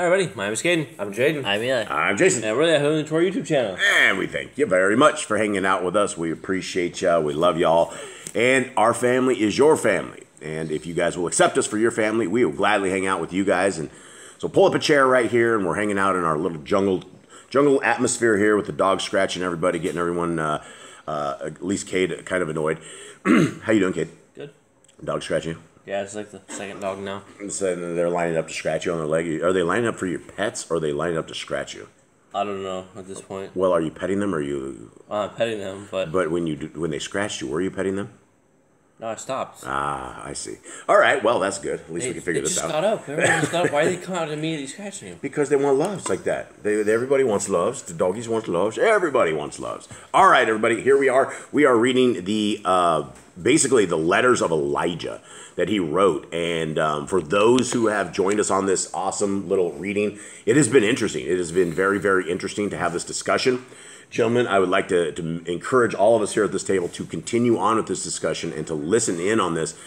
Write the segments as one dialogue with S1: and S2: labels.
S1: Hi everybody, my name is Caden. I'm Jaden.
S2: I'm Eli.
S3: I'm Jason.
S1: And we're the home to our YouTube channel.
S3: And we thank you very much for hanging out with us. We appreciate you. We love y'all. And our family is your family. And if you guys will accept us for your family, we will gladly hang out with you guys. And so pull up a chair right here, and we're hanging out in our little jungle atmosphere here with the dog scratching everybody, getting everyone, at least Cade, kind of annoyed. How you doing, Cade?
S1: Good.
S3: Dog scratching you?
S1: Yeah, it's like the second dog now.
S3: So they're lining up to scratch you on their leg. Are they lining up for your pets, or are they lining up to scratch you?
S1: I don't know at this point.
S3: Well, are you petting them, or are you?
S1: I'm petting them, but
S3: when they scratched you, were you petting them?
S1: No, I stopped.
S3: Ah, I see. All right, well, that's good. At least we can figure this out.
S1: They just got up. Everyone just got up. Why did they come out and immediately scratching you?
S3: Because they want loves like that. Everybody wants loves. The doggies want loves. Everybody wants loves. All right, everybody, here we are. We are reading the basically the letters of Elijah that he wrote. And for those who have joined us on this awesome little reading, it has been interesting. It has been very, very interesting to have this discussion. Gentlemen, I would like to encourage all of us here at this table to continue on with this discussion and to listen in on this,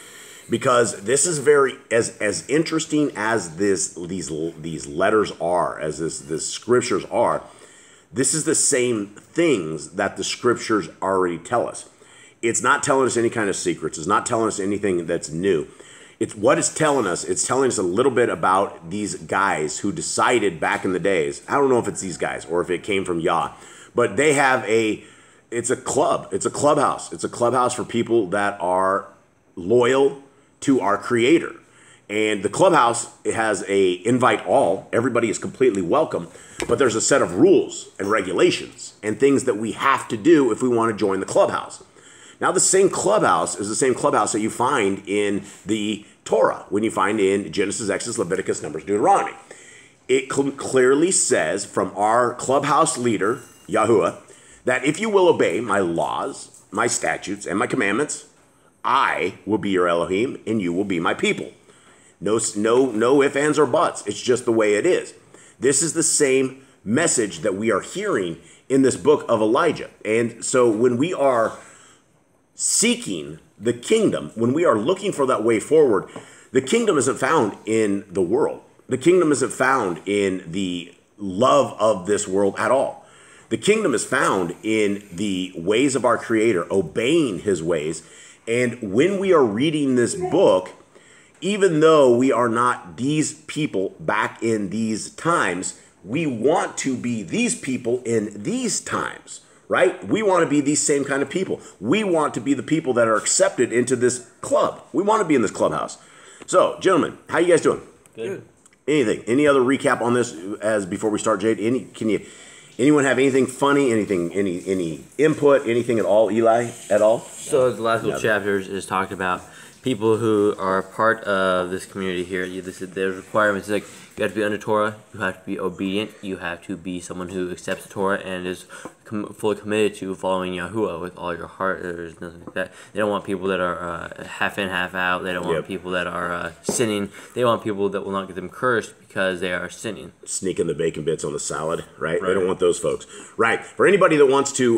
S3: because this is very as interesting as these letters are, as this scriptures are. This is the same things that the scriptures already tell us. It's not telling us any kind of secrets. It's not telling us anything that's new. It's what it's telling us. It's telling us a little bit about these guys who decided back in the days. I don't know if it's these guys or if it came from Yah. But they have it's a club. It's a clubhouse. It's a clubhouse for people that are loyal to our Creator. And the clubhouse, it has a invite all. Everybody is completely welcome. But there's a set of rules and regulations and things that we have to do if we want to join the clubhouse. Now, the same clubhouse is the same clubhouse that you find in the Torah, when you find in Genesis, Exodus, Leviticus, Numbers, Deuteronomy. It clearly says from our clubhouse leader, Yahuwah, that if you will obey my laws, my statutes, and my commandments, I will be your Elohim, and you will be my people. No ifs, ands, or buts. It's just the way it is. This is the same message that we are hearing in this book of Elijah. And so when we are seeking the kingdom, when we are looking for that way forward, the kingdom isn't found in the world. The kingdom isn't found in the love of this world at all. The kingdom is found in the ways of our Creator, obeying his ways. And when we are reading this book, even though we are not these people back in these times, we want to be these people in these times, right? We want to be these same kind of people. We want to be the people that are accepted into this club. We want to be in this clubhouse. So, gentlemen, how you guys doing?
S1: Good.
S3: Anything? Any other recap on this as before we start, Jade? Anyone have anything funny, any input, anything at all, Eli, at all?
S1: So the last little chapters is talking about people who are part of this community here. There's requirements like you have to be under Torah, you have to be obedient, you have to be someone who accepts the Torah and is fully committed to following Yahuwah with all your heart. There's nothing like that. They don't want people that are half in, half out. They don't want people that are sinning. They want people that will not get them cursed because they are sinning. Sneaking
S3: the bacon bits on the salad, right? They don't want those folks. Right. For anybody that wants to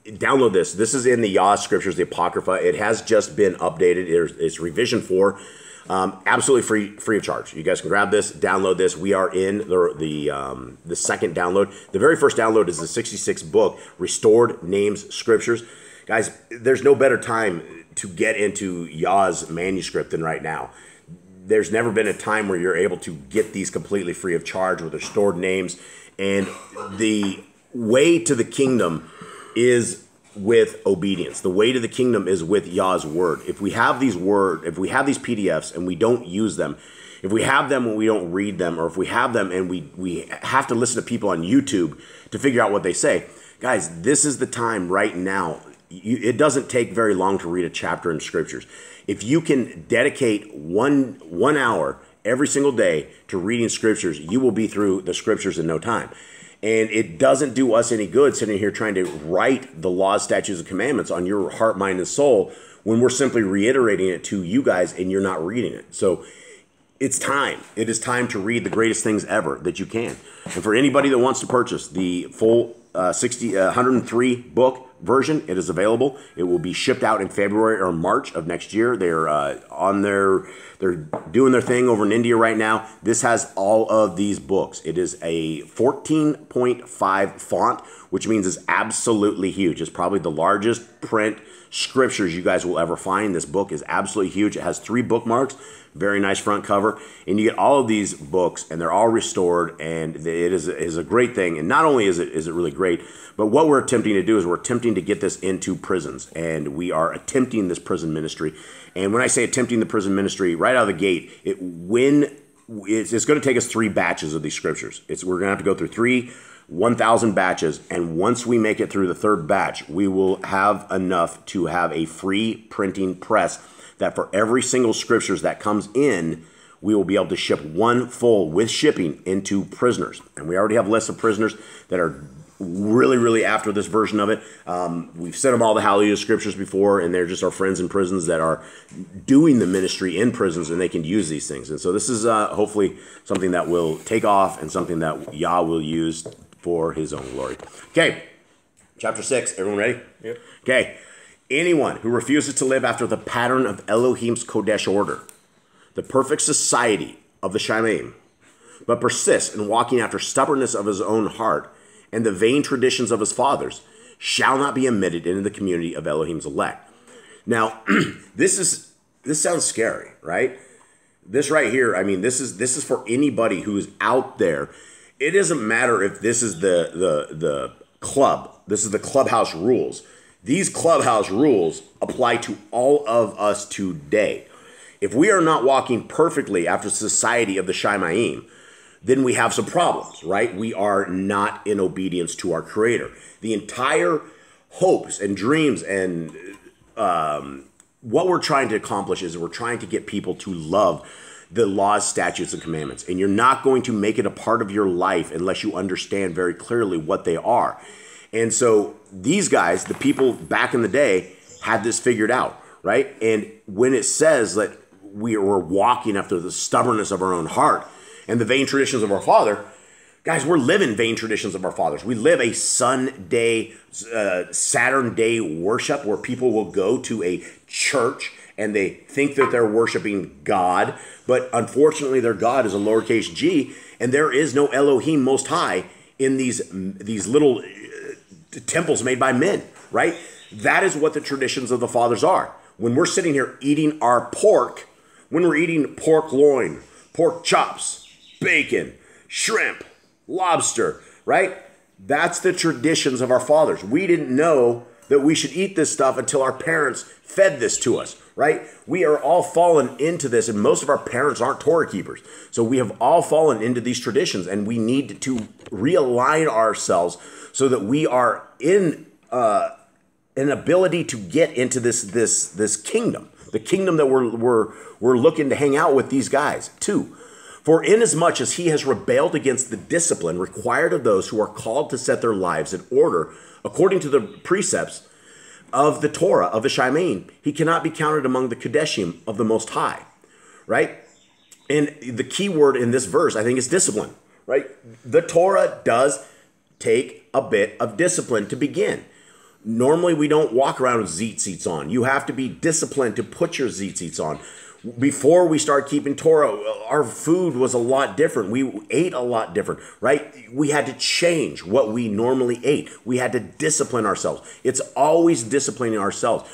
S3: download this, this is in the Yah scriptures, the Apocrypha. It has just been updated. It's revision 4. Absolutely free of charge. You guys can grab this, download this. We are in the second download. The very first download is the 66th book, Restored Names Scriptures. Guys, there's no better time to get into Yah's manuscript than right now. There's never been a time where you're able to get these completely free of charge with restored names. And the way to the kingdom is with obedience. The way to the kingdom is with Yah's word. If we have these PDFs and we don't use them, if we have them and we don't read them, or if we have them and we have to listen to people on YouTube to figure out what they say, guys, this is the time right now. It doesn't take very long to read a chapter in scriptures. If you can dedicate one hour every single day to reading scriptures, you will be through the scriptures in no time. And it doesn't do us any good sitting here trying to write the laws, statutes, and commandments on your heart, mind, and soul when we're simply reiterating it to you guys and you're not reading it. So it's time. It is time to read the greatest things ever that you can. And for anybody that wants to purchase the full 103 book version. It is available. It will be shipped out in February or March of next year. They're they're doing their thing over in India right now. This has all of these books. It is a 14.5 font, which means it's absolutely huge. It's probably the largest print scriptures you guys will ever find. This book is absolutely huge. It has 3 bookmarks, very nice front cover, and you get all of these books, and they're all restored, and it is a great thing. And not only is it really great, but what we're attempting to do is we're attempting to get this into prisons, and we are attempting this prison ministry. And when I say attempting the prison ministry, right out of the gate, it's going to take us 3 batches of these scriptures. We're going to have to go through 3 1,000 batches, and once we make it through the 3rd batch, we will have enough to have a free printing press that for every single scriptures that comes in, we will be able to ship 1 full with shipping into prisoners. And we already have lists of prisoners that are really, really after this version of it. We've sent them all the Hallelujah scriptures before, and they're just our friends in prisons that are doing the ministry in prisons, and they can use these things. And so this is hopefully something that will take off and something that Yah will use for his own glory. Okay, chapter 6. Everyone ready?
S1: Yep.
S3: Okay. Anyone who refuses to live after the pattern of Elohim's Kodesh order, the perfect society of the Shamaim, but persists in walking after stubbornness of his own heart and the vain traditions of his fathers, shall not be admitted into the community of Elohim's elect. Now, this sounds scary, right? This right here, I mean, this is for anybody who is out there. It doesn't matter if this is the club. This is the clubhouse rules. These clubhouse rules apply to all of us today. If we are not walking perfectly after the society of the Shamaim, then we have some problems, right? We are not in obedience to our Creator. The entire hopes and dreams and what we're trying to accomplish is we're trying to get people to love the laws, statutes, and commandments. And you're not going to make it a part of your life unless you understand very clearly what they are. And so these guys, the people back in the day, had this figured out, right? And when it says that we were walking after the stubbornness of our own heart and the vain traditions of our father, guys, we're living vain traditions of our fathers. We live a Sunday, Saturn day worship where people will go to a church and they think that they're worshiping God, but unfortunately their God is a lowercase g, and there is no Elohim Most High in these little temples made by men, right? That is what the traditions of the fathers are. When we're sitting here eating our pork, when we're eating pork loin, pork chops, bacon, shrimp, lobster, right? That's the traditions of our fathers. We didn't know that we should eat this stuff until our parents fed this to us, right? We are all fallen into this, and most of our parents aren't Torah keepers. So we have all fallen into these traditions, and we need to realign ourselves so that we are in an ability to get into this kingdom, the kingdom that we're looking to hang out with these guys too. For inasmuch as he has rebelled against the discipline required of those who are called to set their lives in order according to the precepts of the Torah of the Shamaim, he cannot be counted among the Kodeshim of the Most High, right? And the key word in this verse, I think, is discipline, right? The Torah does take a bit of discipline to begin. Normally, we don't walk around with tzitzits on. You have to be disciplined to put your tzitzits on. Before we start keeping Torah, our food was a lot different. We ate a lot different, right? We had to change what we normally ate. We had to discipline ourselves. It's always disciplining ourselves.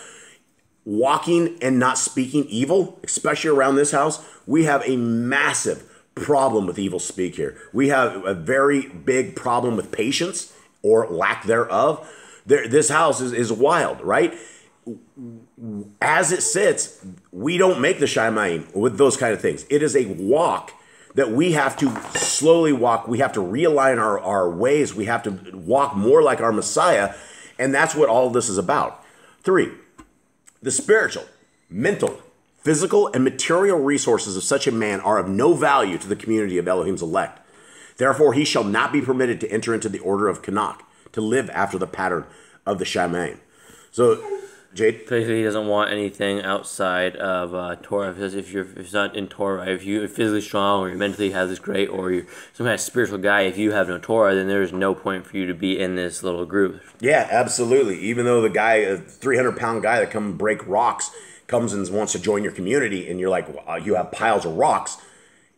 S3: Walking and not speaking evil, especially around this house, we have a massive problem with evil speak here. We have a very big problem with patience or lack thereof. This house is wild, right? As it sits, we don't make the Shamaim with those kind of things. It is a walk that we have to slowly walk. We have to realign our ways. We have to walk more like our Messiah. And that's what all of this is about. 3, the spiritual, mental, physical, and material resources of such a man are of no value to the community of Elohim's elect. Therefore, he shall not be permitted to enter into the order of Kanak, to live after the pattern of the Shamaim. So Jade?
S1: Basically, he doesn't want anything outside of Torah. Because if it's not in Torah, right? If you're physically strong or you mentally have this great, or you're some kind of spiritual guy, if you have no Torah, then there's no point for you to be in this little group.
S3: Yeah, absolutely. Even though the guy, a 300-pound guy that come break rocks, comes and wants to join your community, and you're like, you have piles of rocks.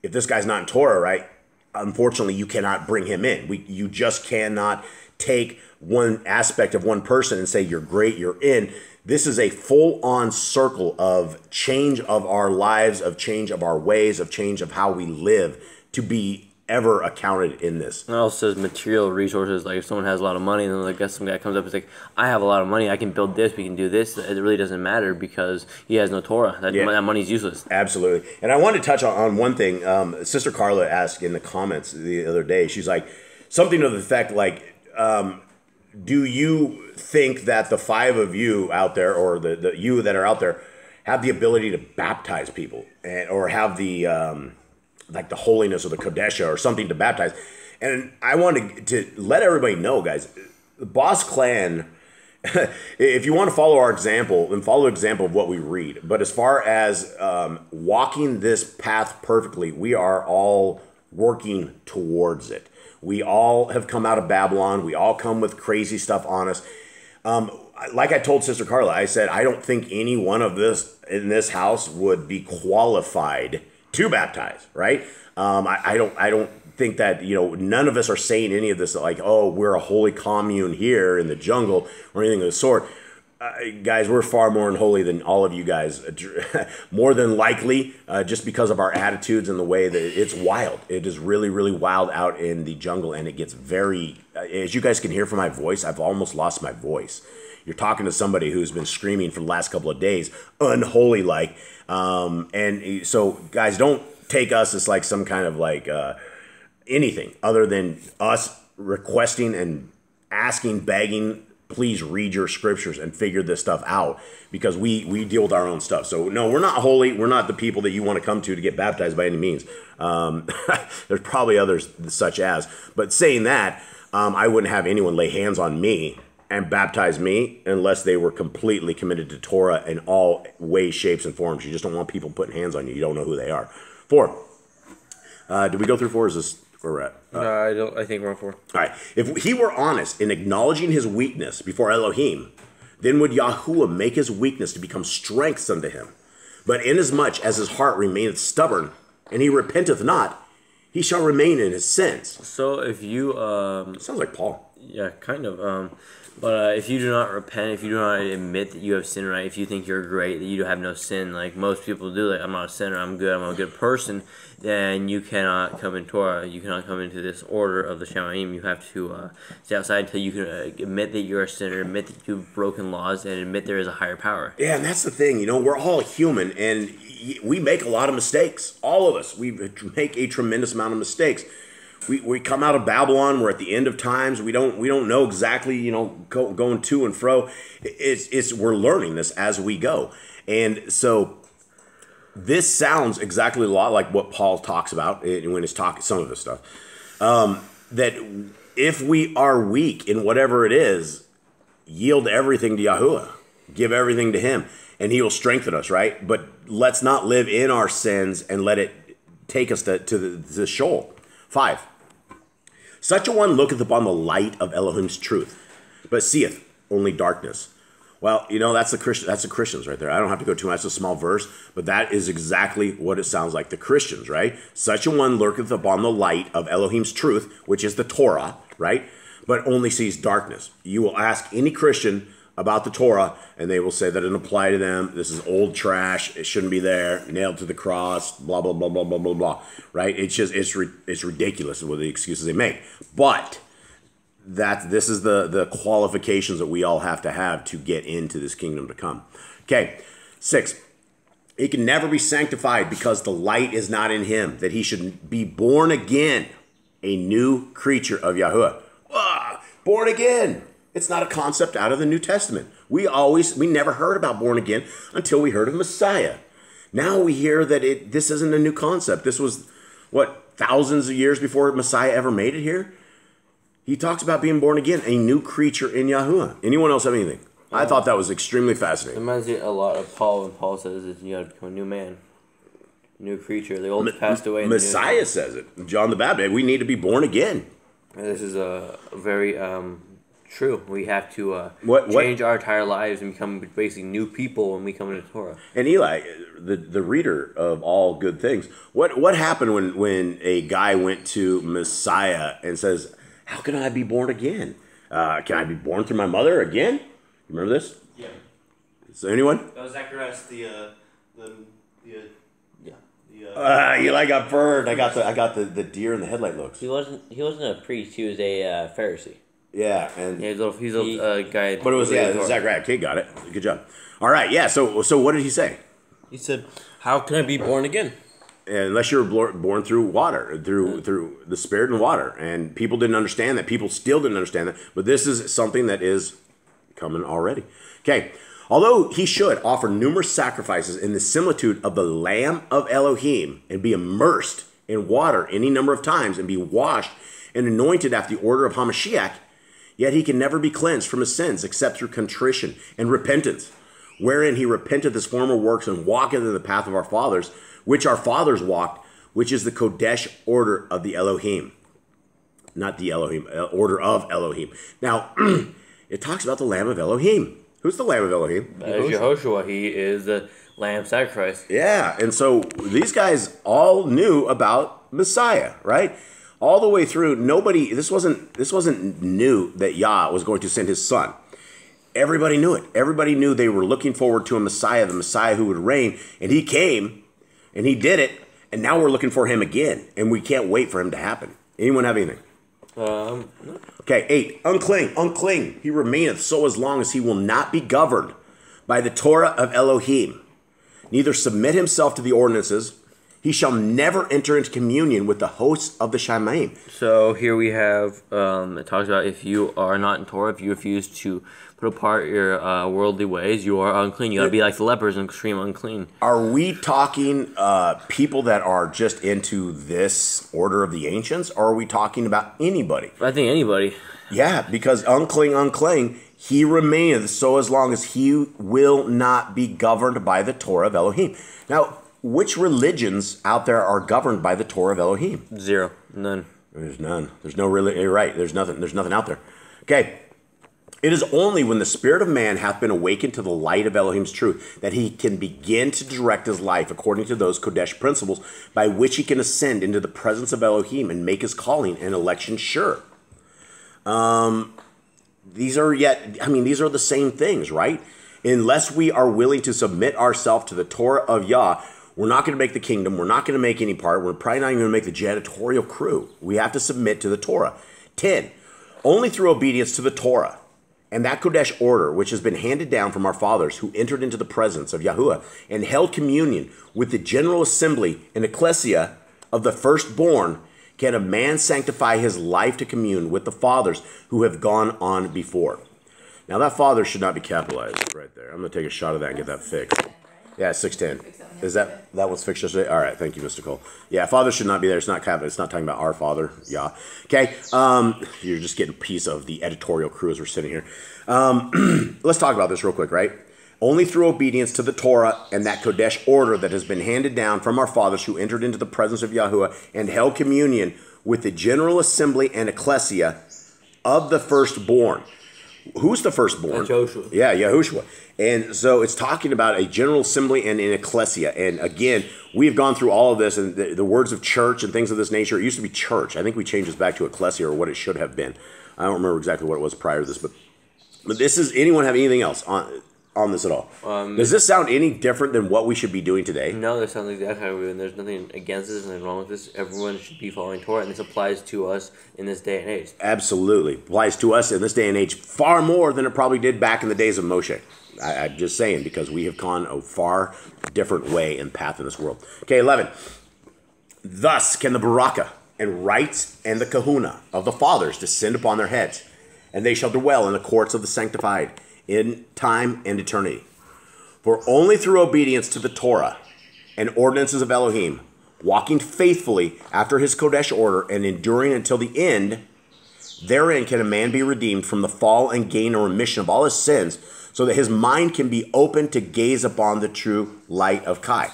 S3: If this guy's not in Torah, right? Unfortunately, you cannot bring him in. You just cannot take one aspect of one person and say you're great, you're in. This is a full-on circle of change of our lives, of change of our ways, of change of how we live to be ever accounted in this.
S1: And it also says material resources. Like if someone has a lot of money, and then I guess some guy comes up and is like, I have a lot of money, I can build this, we can do this. It really doesn't matter because he has no Torah. That money's useless.
S3: Absolutely. And I wanted to touch on one thing. Sister Carla asked in the comments the other day, she's like, something to the effect like, do you think that the 5 of you out there, or the you that are out there, have the ability to baptize people, or have the like the holiness or the Kodesha or something to baptize? And I wanted to let everybody know, guys, the Boss Clan, if you want to follow our example, then follow the example of what we read. But as far as walking this path perfectly, we are all working towards it. We all have come out of Babylon. We all come with crazy stuff on us. Like I told Sister Carla, I said, I don't think any one of this in this house would be qualified to baptize, right? I don't think that, none of us are saying any of this like, oh, we're a holy commune here in the jungle or anything of the sort. Guys, we're far more unholy than all of you guys, more than likely, just because of our attitudes and the way that it's wild. It is really, really wild out in the jungle, and it gets very, as you guys can hear from my voice, I've almost lost my voice. You're talking to somebody who's been screaming for the last couple of days, unholy-like. And so, guys, don't take us as like some kind of like anything other than us requesting and asking, begging, please read your scriptures and figure this stuff out, because we deal with our own stuff. So no, we're not holy. We're not the people that you want to come to get baptized by any means. There's probably others such as, but saying that, I wouldn't have anyone lay hands on me and baptize me unless they were completely committed to Torah in all ways, shapes, and forms. You just don't want people putting hands on you. You don't know who they are. 4. Did we go through 4? Is this where we're at?
S1: No, I think we're on 4.
S3: All right. If he were honest in acknowledging his weakness before Elohim, then would Yahuwah make his weakness to become strength unto him. But inasmuch as his heart remaineth stubborn, and he repenteth not, he shall remain in his sins.
S1: So if you...
S3: Sounds like Paul.
S1: Yeah, kind of. But if you do not repent, if you do not admit that you have sinned, right? If you think you're great, that you have no sin, like most people do, like I'm not a sinner, I'm good, I'm a good person, then you cannot come in Torah. You cannot come into this order of the Shamaim. You have to stay outside until you can admit that you're a sinner, admit that you've broken laws, and admit there is a higher power.
S3: Yeah, and that's the thing. We're all human, and we make a lot of mistakes. All of us. We make a tremendous amount of mistakes. We come out of Babylon. We're at the end of times. We don't know exactly, going to and fro. We're learning this as we go. And so this sounds exactly a lot like what Paul talks about when he's talking some of this stuff. That if we are weak in whatever it is, yield everything to Yahuwah. Give everything to him, and he will strengthen us, right? But let's not live in our sins and let it take us to the Sheol. 5. Such a one looketh upon the light of Elohim's truth, but seeth only darkness. Well, that's the Christian. That's the Christians right there. I don't have to go too much. That's a small verse, but that is exactly what it sounds like. The Christians, right? Such a one looketh upon the light of Elohim's truth, which is the Torah, right? But only sees darkness. You will ask any Christian about the Torah, and they will say that it doesn't apply to them. This is old trash. It shouldn't be there. Nailed to the cross. Blah blah blah blah blah blah blah. Right? It's ridiculous with the excuses they make. But this is the qualifications that we all have to get into this kingdom to come. Okay, 6. He can never be sanctified because the light is not in him, that he should be born again, a new creature of Yahuwah. Born again. It's not a concept out of the New Testament. We never heard about born again until we heard of Messiah. Now we hear that this isn't a new concept. This was, thousands of years before Messiah ever made it here? He talks about being born again, a new creature in Yahuwah. Anyone else have anything? I thought that was extremely fascinating.
S1: It reminds me a lot of Paul when Paul says that you got to become a new man, new creature. The old passed away.
S3: Messiah says it. John the Baptist. We need to be born again.
S1: And this is very true. We have to
S3: What?
S1: change our entire lives and become basically new people when we come into Torah.
S3: And Eli, the reader of all good things, what happened when a guy went to Messiah and says, "How can I be born again? Can I be born through my mother again?" You remember this?
S2: Yeah.
S3: So anyone?
S2: That was Zacharias, yeah.
S3: Eli got burned. I got the deer in the headlight looks.
S4: He wasn't a priest. He was a Pharisee.
S3: Yeah, and
S1: Yeah, he's a guy.
S3: but it was Zachariah. Kid got it. Good job. All right, yeah. So what did he say?
S1: He said, "How can I be born again?"
S3: Unless you were born through water, through the Spirit and water, and people didn't understand that. People still didn't understand that. But this is something that is coming already. Okay. Although he should offer numerous sacrifices in the similitude of the Lamb of Elohim and be immersed in water any number of times and be washed and anointed after the order of Hamashiach, yet he can never be cleansed from his sins except through contrition and repentance, wherein he repenteth his former works and walketh in the path of our fathers, which our fathers walked, which is the Kodesh order of the Elohim. Not the Elohim, order of Elohim. Now, it talks about the Lamb of Elohim. Who's the Lamb of Elohim?
S1: That is Yehoshua. He is the lamb sacrifice.
S3: Yeah, and so these guys all knew about Messiah, right? All the way through, this wasn't new that Yah was going to send his son. Everybody knew it. Everybody knew they were looking forward to a Messiah, the Messiah who would reign, and he came, and he did it, and now we're looking for him again, and we can't wait for him to happen. Anyone have anything?
S1: No.
S3: Okay, 8. Unclean. He remaineth so as long as he will not be governed by the Torah of Elohim, neither submit himself to the ordinances. He shall never enter into communion with the hosts of the Shamaim.
S1: So here we have, it talks about if you are not in Torah, if you refuse to put apart your worldly ways, you are unclean. You got to be like the lepers and extreme unclean.
S3: Are we talking people that are just into this order of the ancients, or are we talking about anybody?
S1: I think anybody.
S3: Yeah, because unclean, he remaineth so as long as he will not be governed by the Torah of Elohim. Now, which religions out there are governed by the Torah of Elohim?
S1: Zero. None.
S3: There's none. There's no really. You're right. There's nothing out there. Okay. It is only when the spirit of man hath been awakened to the light of Elohim's truth that he can begin to direct his life according to those Kodesh principles by which he can ascend into the presence of Elohim and make his calling and election sure. These are the same things, right? Unless we are willing to submit ourselves to the Torah of Yah, we're not going to make the kingdom. We're not going to make any part. We're probably not even going to make the janitorial crew. We have to submit to the Torah. 10. Only through obedience to the Torah and that Kodesh order, which has been handed down from our fathers who entered into the presence of Yahuwah and held communion with the general assembly and ecclesia of the firstborn, can a man sanctify his life to commune with the fathers who have gone on before. Now that father should not be capitalized right there. I'm going to take a shot of that and get that fixed. Yeah, 610. Is that was fixed yesterday? All right, thank you, Mr. Cole. Yeah, father should not be there. It's not capital. It's not talking about our father. Yeah. Okay. You're just getting a piece of the editorial crew as we're sitting here. Let's talk about this real quick, right? Only through obedience to the Torah and that Kodesh order that has been handed down from our fathers who entered into the presence of Yahuwah and held communion with the general assembly and ecclesia of the firstborn. Who's the firstborn?
S1: Joshua.
S3: Yeah, Yahushua. And so it's talking about a general assembly and an ecclesia. And again, we've gone through all of this and the words of church and things of this nature. It used to be church. I think we changed this back to ecclesia or what it should have been. I don't remember exactly what it was prior to this, but this is, anyone have anything else on this at all? Does this sound any different than what we should be doing today?
S1: No, this sounds exactly how we're doing. There's nothing against this, nothing wrong with this. Everyone should be following Torah, and this applies to us in this day and age.
S3: Absolutely. Applies to us in this day and age far more than it probably did back in the days of Moshe. I'm just saying, because we have gone a far different way and path in this world. Okay, 11. Thus can the baraka and rights and the kahuna of the fathers descend upon their heads, and they shall dwell in the courts of the sanctified in time and eternity. For only through obedience to the Torah and ordinances of Elohim, walking faithfully after his Kodesh order and enduring until the end, therein can a man be redeemed from the fall and gain a remission of all his sins, so that his mind can be open to gaze upon the true light of Kai.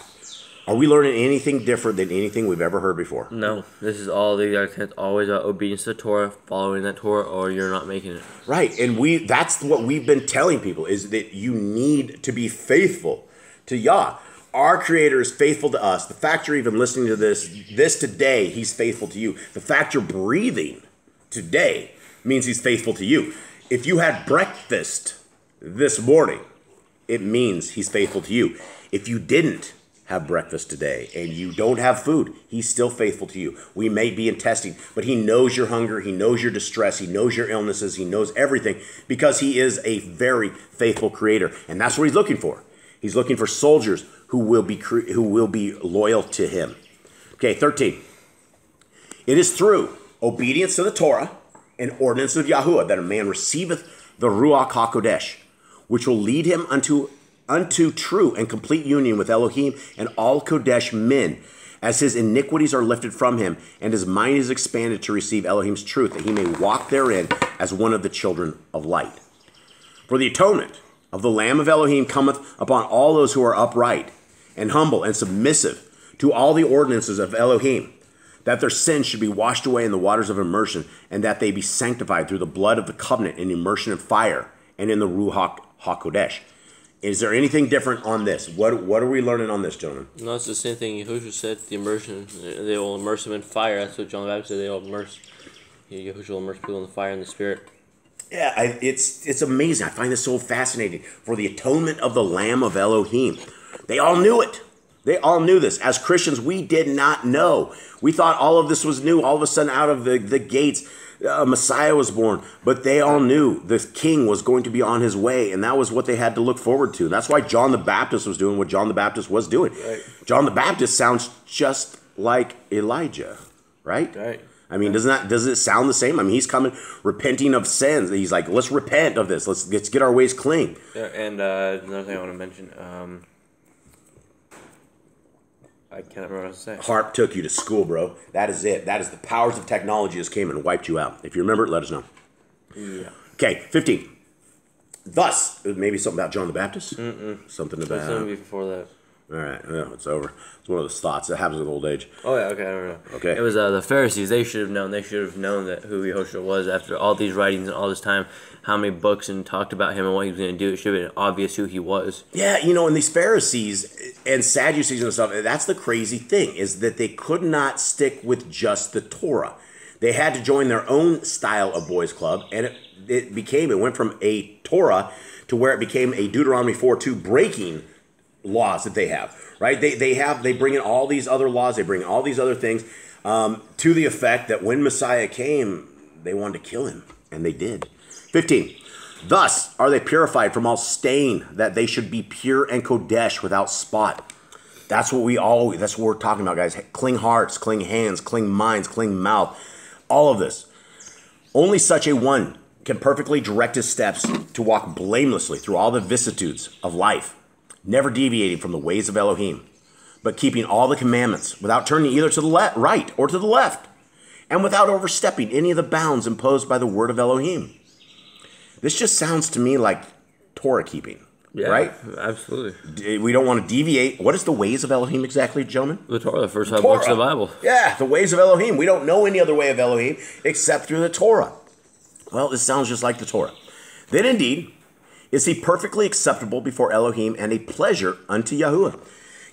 S3: Are we learning anything different than anything we've ever heard before?
S1: No, this is all the exact same. Always about obedience to the Torah, following that Torah, or you're not making it.
S3: Right, and that's what we've been telling people, is that you need to be faithful to Yah. Our Creator is faithful to us. The fact you're even listening to this today, He's faithful to you. The fact you're breathing today means He's faithful to you. If you had breakfast this morning, it means He's faithful to you. If you didn't have breakfast today and you don't have food, He's still faithful to you. We may be in testing, but He knows your hunger, He knows your distress, He knows your illnesses, He knows everything, because He is a very faithful Creator, and that's what He's looking for. He's looking for soldiers who will be loyal to Him. Okay, 13. It is through obedience to the Torah and ordinance of Yahuwah that a man receiveth the Ruach HaKodesh, which will lead him unto true and complete union with Elohim and all Kodesh men, as his iniquities are lifted from him, and his mind is expanded to receive Elohim's truth, that he may walk therein as one of the children of light. For the atonement of the Lamb of Elohim cometh upon all those who are upright and humble and submissive to all the ordinances of Elohim, that their sins should be washed away in the waters of immersion, and that they be sanctified through the blood of the covenant in immersion in fire and in the Ruach HaKodesh. Is there anything different on this? What are we learning on this, gentlemen?
S1: No, it's the same thing Yahushua said. The immersion, they will immerse them in fire. That's what John the Baptist said. They will immerse. Yahushua will immerse people in the fire and the Spirit.
S3: Yeah, it's amazing. I find this so fascinating. For the atonement of the Lamb of Elohim, they all knew it. They all knew this. As Christians, we did not know. We thought all of this was new. All of a sudden, out of the gates, Messiah was born, but they all knew the king was going to be on his way, and that was what they had to look forward to. That's why John the Baptist was doing what John the Baptist was doing. Right. John the Baptist sounds just like Elijah, right?
S1: Right.
S3: I mean, does it sound the same? I mean, he's coming, repenting of sins. He's like, let's repent of this. Let's get our ways clean.
S1: Yeah, and another thing I want to mention, I can't remember what I was saying.
S3: Harp took you to school, bro. That is it. That is the powers of technology just came and wiped you out. If you remember it, let us know.
S1: Yeah.
S3: Okay, 15. Thus, maybe something about John the Baptist? Something about...
S1: Something before that.
S3: All right, well, it's over. It's one of those thoughts that happens with old age.
S1: Oh, yeah, okay, I don't know.
S3: Okay.
S1: It was the Pharisees. They should have known. They should have known that who Yehoshua was after all these writings and all this time, how many books and talked about him and what he was going to do. It should have been obvious who he was.
S3: Yeah, and these Pharisees and Sadducees and stuff, that's the crazy thing, is that they could not stick with just the Torah. They had to join their own style of boys' club, and it went from a Torah to where it became a Deuteronomy 4:2 breaking laws that they have, right? They bring in all these other laws, they bring all these other things to the effect that when Messiah came, they wanted to kill him, and they did. 15. Thus are they purified from all stain, that they should be pure and kodesh without spot. That's what we're talking about, guys. Clean hearts, clean hands, clean minds, clean mouth, all of this. Only such a one can perfectly direct his steps to walk blamelessly through all the vicissitudes of life, never deviating from the ways of Elohim, but keeping all the commandments without turning either to the right or to the left, and without overstepping any of the bounds imposed by the word of Elohim. This just sounds to me like Torah keeping, right?
S1: Absolutely.
S3: We don't want to deviate. What is the ways of Elohim exactly, gentlemen?
S1: The Torah, the first 5 books of the Bible.
S3: Yeah, the ways of Elohim. We don't know any other way of Elohim except through the Torah. Well, this sounds just like the Torah. Then indeed, is he perfectly acceptable before Elohim and a pleasure unto Yahuwah.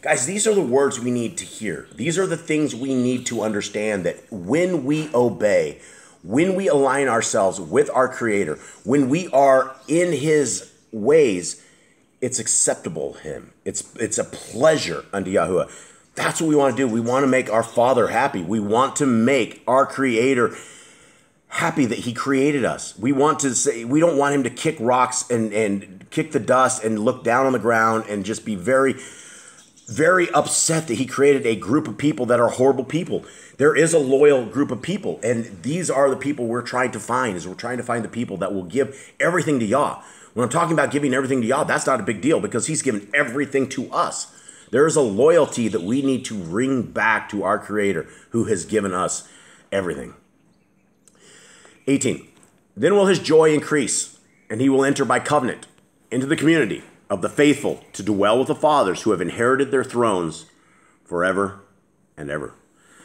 S3: Guys, these are the words we need to hear. These are the things we need to understand, that when we obey, when we align ourselves with our Creator, when we are in His ways, it's acceptable to Him. It's a pleasure unto Yahuwah. That's what we want to do. We want to make our Father happy. We want to make our Creator happy that He created us. We want to say, we don't want Him to kick rocks and kick the dust and look down on the ground and just be very, very upset that He created a group of people that are horrible people. There is a loyal group of people, and these are the people we're trying to find. We're trying to find the people that will give everything to Yah. When I'm talking about giving everything to Yah, that's not a big deal, because He's given everything to us. There is a loyalty that we need to bring back to our Creator, who has given us everything. 18. Then will his joy increase, and he will enter by covenant into the community of the faithful to dwell with the fathers who have inherited their thrones forever and ever.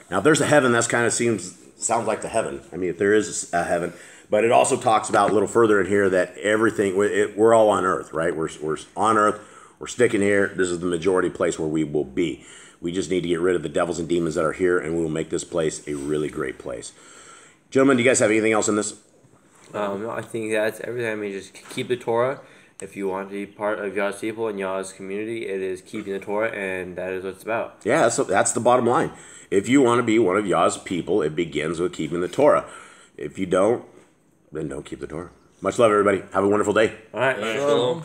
S3: Now, if there's a heaven, that's kind of sounds like the heaven. I mean, if there is a heaven, but it also talks about a little further in here that everything, we're all on earth, right? We're on earth. We're sticking here. This is the majority place where we will be. We just need to get rid of the devils and demons that are here, and we will make this place a really great place. Gentlemen, do you guys have anything else in this?
S1: No, I think that's everything. I mean, just keep the Torah. If you want to be part of Yah's people and Yah's community, it is keeping the Torah, and that is what it's about.
S3: Yeah, that's the bottom line. If you want to be one of Yah's people, it begins with keeping the Torah. If you don't, then don't keep the Torah. Much love, everybody. Have a wonderful day.
S1: All right.
S4: Shalom.